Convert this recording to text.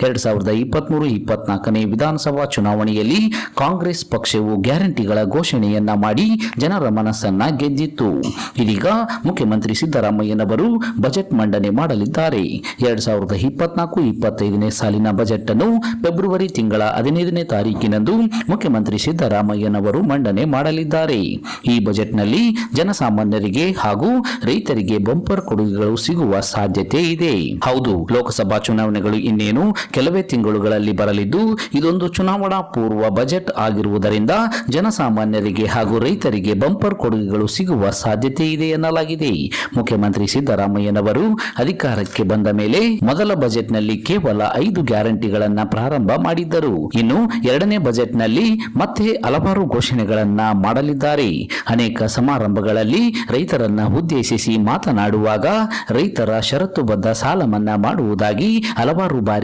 2023-24ನೇ ವಿಧಾನಸಭಾ ಚುನಾವಣೆಯಲ್ಲಿ ಕಾಂಗ್ರೆಸ್ ಪಕ್ಷವು ಗ್ಯಾರಂಟಿಗಳ ಘೋಷಣೆಯನ್ನ ಮಾಡಿ ಜನರ ಮನಸ್ಸನ್ನ ಗೆದ್ದಿತ್ತು. ಇದೀಗ ಮುಖ್ಯಮಂತ್ರಿ ಸಿದ್ದರಾಮಯ್ಯನವರು ಬಜೆಟ್ ಮಂಡನೆ ಮಾಡಲಿದ್ದಾರೆ. 2024-25ನೇ ಸಾಲಿನ ಬಜೆಟ್ ಅನ್ನು ಫೆಬ್ರವರಿ ತಿಂಗಳ 15ನೇ ತಾರೀಕಿನಂದು ಮುಖ್ಯಮಂತ್ರಿ ಸಿದ್ದರಾಮಯ್ಯನವರು ಮಂಡನೆ ಮಾಡಲಿದ್ದಾರೆ. ಈ ಬಜೆಟ್ನಲ್ಲಿ ಜನಸಾಮಾನ್ಯರಿಗೆ ಹಾಗೂ ರೈತರಿಗೆ ಬಂಪರ್ ಕೊಡುಗೆಗಳು ಸಿಗುವ ಸಾಧ್ಯತೆ ಇದೆ. ಹೌದು, ಲೋಕಸಭಾ ಚುನಾವಣೆಗಳು ಇನ್ನೇನು ಕೆಲವೇ ತಿಂಗಳುಗಳಲ್ಲಿ ಬರಲಿದ್ದು, ಇದೊಂದು ಚುನಾವಣಾ ಪೂರ್ವ ಬಜೆಟ್ ಆಗಿರುವುದರಿಂದ ಜನಸಾಮಾನ್ಯರಿಗೆ ಹಾಗೂ ರೈತರಿಗೆ ಬಂಪರ್ ಕೊಡುಗೆಗಳು ಸಿಗುವ ಸಾಧ್ಯತೆ ಇದೆ ಎನ್ನಲಾಗಿದೆ. ಮುಖ್ಯಮಂತ್ರಿ ಸಿದ್ದರಾಮಯ್ಯನವರು ಅಧಿಕಾರಕ್ಕೆ ಬಂದ ಮೇಲೆ ಮೊದಲ ಬಜೆಟ್ನಲ್ಲಿ ಕೇವಲ 5 ಗ್ಯಾರಂಟಿಗಳನ್ನ ಪ್ರಾರಂಭ ಮಾಡಿದ್ದರು. ಇನ್ನು ಎರಡನೇ ಬಜೆಟ್ನಲ್ಲಿ ಮತ್ತೆ ಹಲವಾರು ಘೋಷಣೆಗಳನ್ನ ಮಾಡಲಿದ್ದಾರೆ. ಅನೇಕ ಸಮಾರಂಭಗಳಲ್ಲಿ ರೈತರನ್ನ ಉದ್ದೇಶಿಸಿ ಮಾತನಾಡುವಾಗ ರೈತರ ಷರತ್ತುಬದ್ಧ ಸಾಲ ಮನ್ನಾ ಮಾಡುವುದಾಗಿ ಹಲವಾರು ಬಾರಿ